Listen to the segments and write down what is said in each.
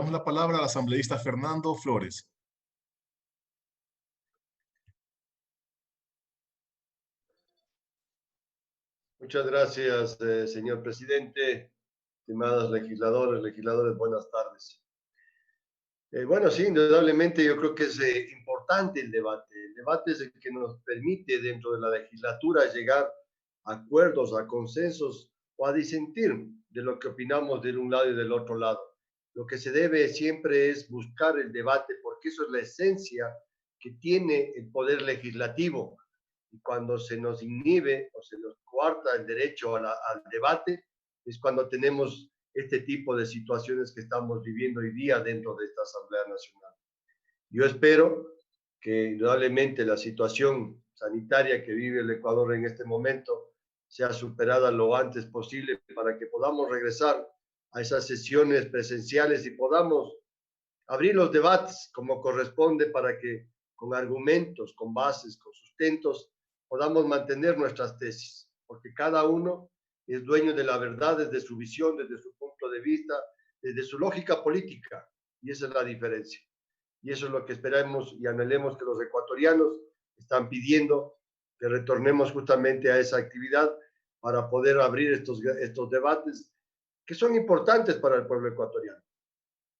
damos la palabra al asambleísta Fernando Flores. Muchas gracias, señor presidente. Estimados legisladores, buenas tardes. Bueno, sí, indudablemente yo creo que es importante el debate. El debate es el que nos permite dentro de la legislatura llegar a acuerdos, a consensos o a disentir de lo que opinamos de un lado y del otro lado. Lo que se debe siempre es buscar el debate porque eso es la esencia que tiene el poder legislativo. Y cuando se nos inhibe o se nos coarta el derecho al debate, es cuando tenemos este tipo de situaciones que estamos viviendo hoy día dentro de esta Asamblea Nacional. Yo espero que indudablemente la situación sanitaria que vive el Ecuador en este momento sea superada lo antes posible para que podamos regresar a esas sesiones presenciales y podamos abrir los debates como corresponde para que con argumentos, con bases, con sustentos, podamos mantener nuestras tesis, porque cada uno es dueño de la verdad desde su visión, desde su punto de vista, desde su lógica política, y esa es la diferencia. Y eso es lo que esperamos y anhelemos que los ecuatorianos están pidiendo, que retornemos justamente a esa actividad para poder abrir estos debates que son importantes para el pueblo ecuatoriano.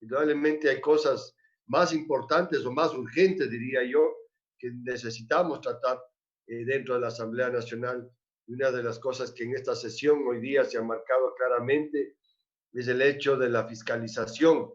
Indudablemente hay cosas más importantes o más urgentes, diría yo, que necesitamos tratar dentro de la Asamblea Nacional. Y una de las cosas que en esta sesión hoy día se ha marcado claramente es el hecho de la fiscalización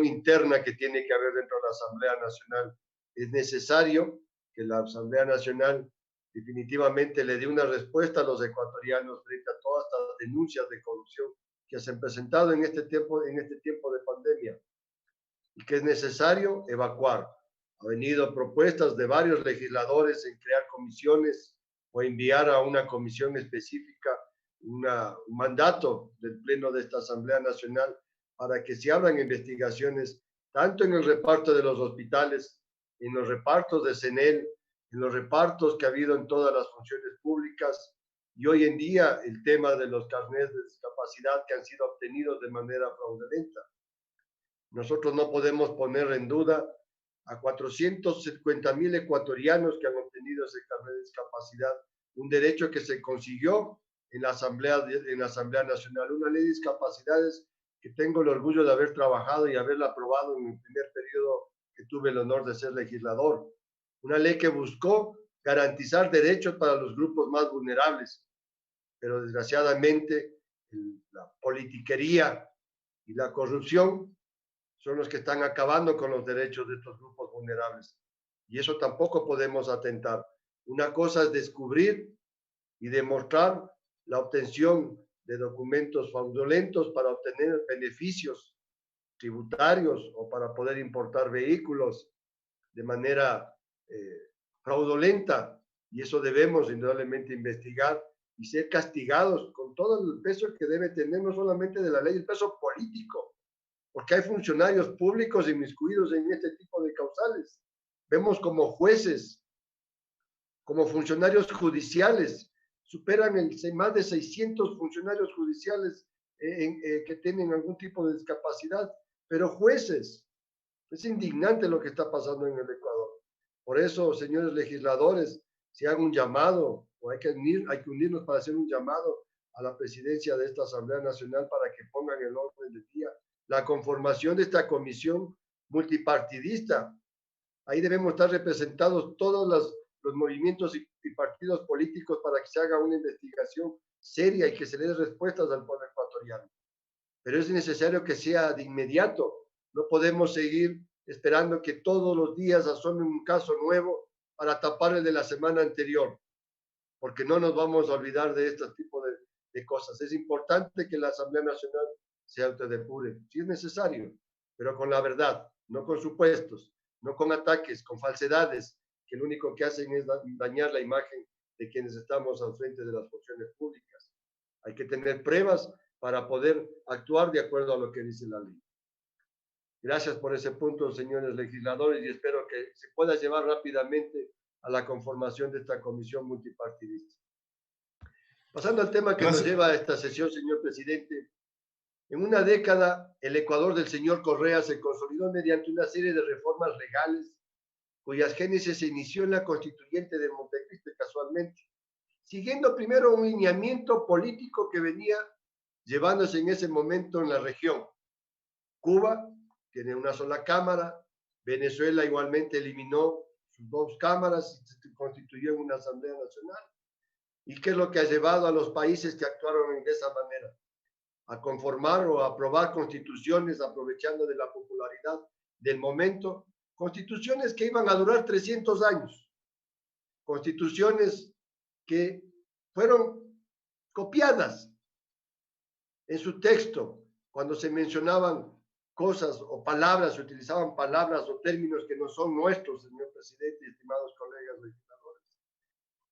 interna que tiene que haber dentro de la Asamblea Nacional. Es necesario que la Asamblea Nacional definitivamente le dé una respuesta a los ecuatorianos frente a todas estas denuncias de corrupción que se han presentado en este tiempo de pandemia y que es necesario evacuar. Ha venido propuestas de varios legisladores en crear comisiones o enviar a una comisión específica un mandato del Pleno de esta Asamblea Nacional para que se abran investigaciones tanto en el reparto de los hospitales, en los repartos de CENEL, en los repartos que ha habido en todas las funciones públicas y hoy en día el tema de los carnets de discapacidad que han sido obtenidos de manera fraudulenta. Nosotros no podemos poner en duda a 450,000 ecuatorianos que han obtenido ese carnet de discapacidad, un derecho que se consiguió en la Asamblea Nacional, una ley de discapacidades que tengo el orgullo de haber trabajado y haberla aprobado en el primer periodo que tuve el honor de ser legislador. Una ley que buscó garantizar derechos para los grupos más vulnerables, pero desgraciadamente la politiquería y la corrupción son los que están acabando con los derechos de estos grupos vulnerables. Y eso tampoco podemos atentar. Una cosa es descubrir y demostrar la obtención de documentos fraudulentos para obtener beneficios tributarios o para poder importar vehículos de manera fraudulenta. Y eso debemos indudablemente investigar y ser castigados con todo el peso que debe tener, no solamente de la ley, el peso político, porque hay funcionarios públicos inmiscuidos en este tipo de causales. Vemos como jueces, como funcionarios judiciales, superan más de 600 funcionarios judiciales que tienen algún tipo de discapacidad, pero jueces. Es indignante lo que está pasando en el Ecuador. Por eso, señores legisladores, si hagan un llamado, o hay que unirnos para hacer un llamado a la presidencia de esta Asamblea Nacional para que pongan el orden del día la conformación de esta comisión multipartidista. Ahí debemos estar representados todos los movimientos y partidos políticos para que se haga una investigación seria y que se le dé respuestas al pueblo ecuatoriano. Pero es necesario que sea de inmediato. No podemos seguir esperando que todos los días asome un caso nuevo para tapar el de la semana anterior, porque no nos vamos a olvidar de este tipo de cosas. Es importante que la Asamblea Nacional se autodepure, si es necesario, pero con la verdad, no con supuestos, no con ataques, con falsedades, que lo único que hacen es dañar la imagen de quienes estamos al frente de las funciones públicas. Hay que tener pruebas para poder actuar de acuerdo a lo que dice la ley. Gracias por ese punto, señores legisladores, y espero que se pueda llevar rápidamente a la conformación de esta comisión multipartidista. Pasando al tema que nos lleva a esta sesión, señor presidente, En una década, el Ecuador del señor Correa se consolidó mediante una serie de reformas legales cuyas génesis se inició en la constituyente de Montecristi casualmente, siguiendo primero un lineamiento político que venía llevándose en ese momento en la región. Cuba tiene una sola cámara, Venezuela igualmente eliminó sus dos cámaras y se constituyó en una Asamblea Nacional. ¿Y qué es lo que ha llevado a los países que actuaron de esa manera? A conformar o a aprobar constituciones aprovechando de la popularidad del momento, constituciones que iban a durar 300 años, constituciones que fueron copiadas en su texto cuando se mencionaban cosas o palabras, se utilizaban palabras o términos que no son nuestros, señor presidente y estimados colegas legisladores.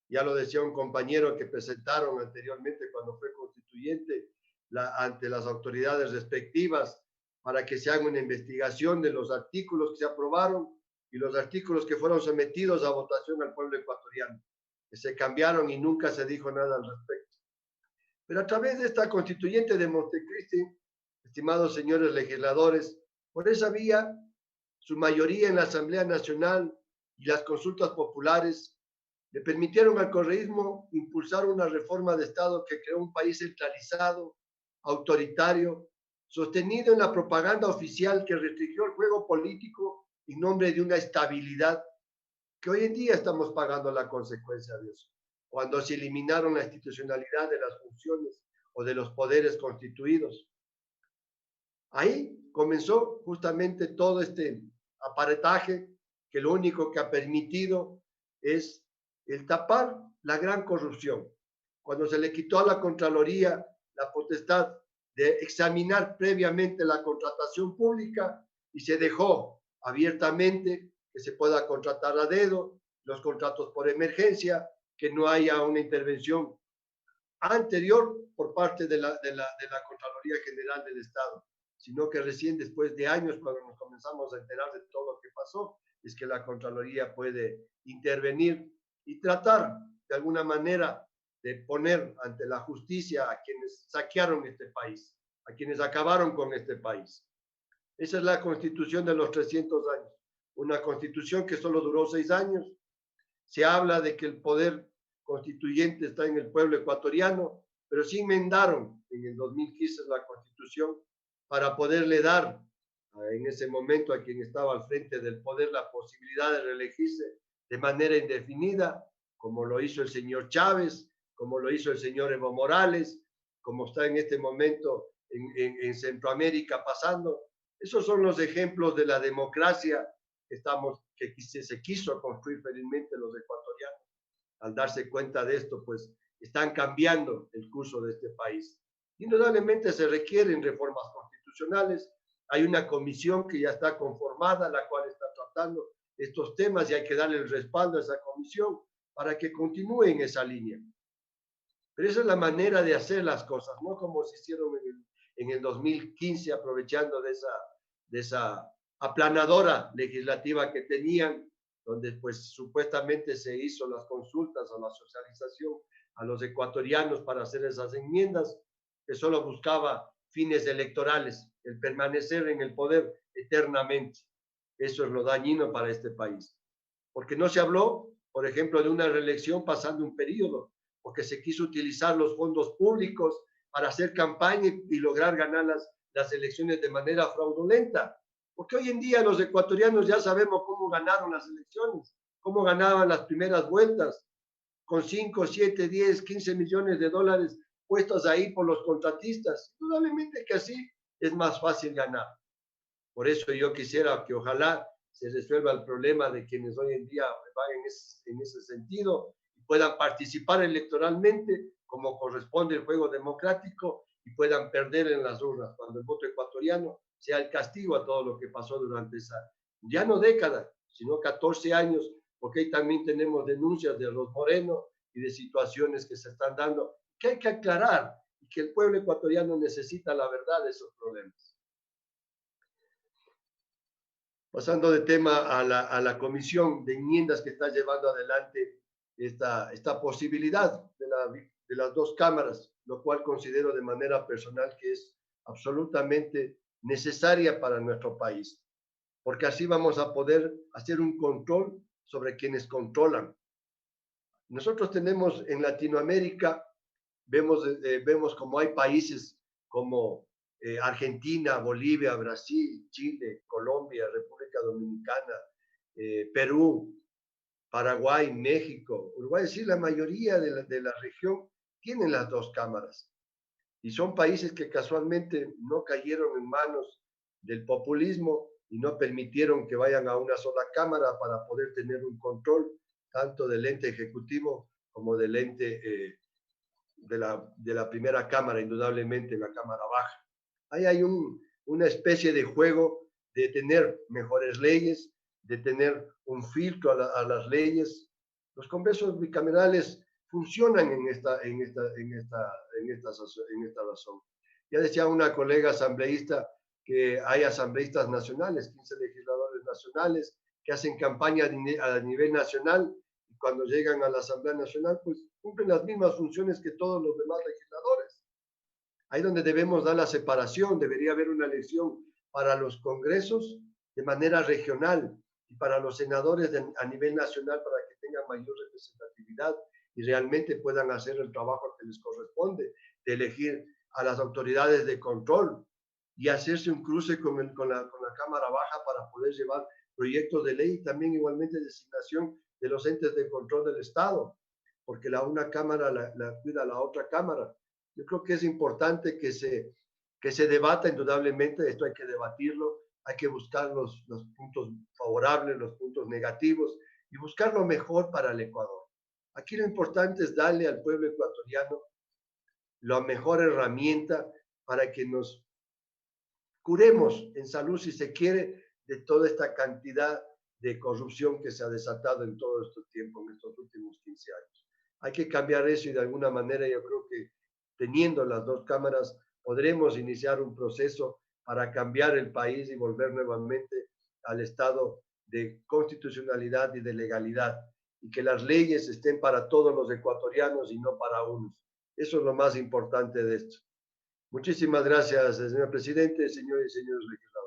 Ya lo decía un compañero que presentaron anteriormente cuando fue constituyente ante las autoridades respectivas para que se haga una investigación de los artículos que se aprobaron y los artículos que fueron sometidos a votación al pueblo ecuatoriano, que se cambiaron y nunca se dijo nada al respecto. Pero a través de esta constituyente de Montecristi, estimados señores legisladores, por esa vía, su mayoría en la Asamblea Nacional y las consultas populares le permitieron al correísmo impulsar una reforma de Estado que creó un país centralizado, autoritario, sostenido en la propaganda oficial que restringió el juego político en nombre de una estabilidad que hoy en día estamos pagando la consecuencia de eso, cuando se eliminaron la institucionalidad de las funciones o de los poderes constituidos. Ahí comenzó justamente todo este aparataje que lo único que ha permitido es el tapar la gran corrupción. Cuando se le quitó a la Contraloría la potestad de examinar previamente la contratación pública y se dejó abiertamente que se pueda contratar a dedo, los contratos por emergencia, que no haya una intervención anterior por parte de la Contraloría General del Estado, sino que recién después de años, cuando nos comenzamos a enterar de todo lo que pasó, es que la Contraloría puede intervenir y tratar de alguna manera de poner ante la justicia a quienes saquearon este país, a quienes acabaron con este país. Esa es la constitución de los 300 años, una constitución que solo duró 6 años. Se habla de que el poder constituyente está en el pueblo ecuatoriano, pero sí enmendaron en el 2015 la constitución para poderle dar en ese momento a quien estaba al frente del poder la posibilidad de reelegirse de manera indefinida, como lo hizo el señor Chávez, como lo hizo el señor Evo Morales, como está en este momento en Centroamérica pasando. Esos son los ejemplos de la democracia que se quiso construir felizmente los ecuatorianos. Al darse cuenta de esto, pues están cambiando el curso de este país. Indudablemente se requieren reformas constitucionales. Hay una comisión que ya está conformada, la cual está tratando estos temas y hay que darle el respaldo a esa comisión para que continúe en esa línea. Pero esa es la manera de hacer las cosas, no como se hicieron en el 2015, aprovechando de esa aplanadora legislativa que tenían, donde pues supuestamente se hizo las consultas o la socialización a los ecuatorianos para hacer esas enmiendas, que solo buscaba fines electorales, el permanecer en el poder eternamente. Eso es lo dañino para este país. Porque no se habló, por ejemplo, de una reelección pasando un periodo, porque se quiso utilizar los fondos públicos para hacer campaña y lograr ganar las elecciones de manera fraudulenta. Porque hoy en día los ecuatorianos ya sabemos cómo ganaron las elecciones, cómo ganaban las primeras vueltas, con 5, 7, 10, 15 millones de dólares puestos ahí por los contratistas. Indudablemente que así es más fácil ganar. Por eso yo quisiera que ojalá se resuelva el problema de quienes hoy en día van en ese sentido y puedan participar electoralmente como corresponde el juego democrático y puedan perder en las urnas cuando el voto ecuatoriano sea el castigo a todo lo que pasó durante esa, ya no década, sino 14 años, porque ahí también tenemos denuncias de los Moreno y de situaciones que se están dando, que hay que aclarar y que el pueblo ecuatoriano necesita la verdad de esos problemas. Pasando de tema a la comisión de enmiendas que está llevando adelante esta posibilidad de las dos cámaras, lo cual considero de manera personal que es absolutamente necesaria para nuestro país, porque así vamos a poder hacer un control sobre quienes controlan. Nosotros tenemos en Latinoamérica, vemos como hay países como Argentina, Bolivia, Brasil, Chile, Colombia, República Dominicana, Perú, Paraguay, México, Uruguay, es decir, la mayoría de la región tienen las dos cámaras. Y son países que casualmente no cayeron en manos del populismo y no permitieron que vayan a una sola cámara para poder tener un control tanto del ente ejecutivo como del ente de la primera cámara, indudablemente la cámara baja. Ahí hay una especie de juego de tener mejores leyes, de tener un filtro a las leyes. Los congresos bicamerales funcionan en esta razón. Ya decía una colega asambleísta que hay asambleístas nacionales, 15 legisladores nacionales, que hacen campaña a nivel nacional y cuando llegan a la Asamblea Nacional, pues cumplen las mismas funciones que todos los demás legisladores. Ahí donde debemos dar la separación, debería haber una elección para los congresos de manera regional y para los senadores a nivel nacional para que tengan mayor representatividad y realmente puedan hacer el trabajo que les corresponde, de elegir a las autoridades de control y hacerse un cruce con la Cámara Baja para poder llevar proyectos de ley y también igualmente designación de los entes de control del Estado, porque una Cámara la cuida la otra Cámara. Yo creo que es importante que se debata indudablemente, esto hay que debatirlo, hay que buscar los puntos favorables, los puntos negativos y buscar lo mejor para el Ecuador. Aquí lo importante es darle al pueblo ecuatoriano la mejor herramienta para que nos curemos en salud, si se quiere, de toda esta cantidad de corrupción que se ha desatado en todo este tiempo, en estos últimos 15 años. Hay que cambiar eso y de alguna manera yo creo que teniendo las dos cámaras podremos iniciar un proceso para cambiar el país y volver nuevamente al estado de constitucionalidad y de legalidad y que las leyes estén para todos los ecuatorianos y no para unos. Eso es lo más importante de esto. Muchísimas gracias, señor presidente, señores y señores legisladores.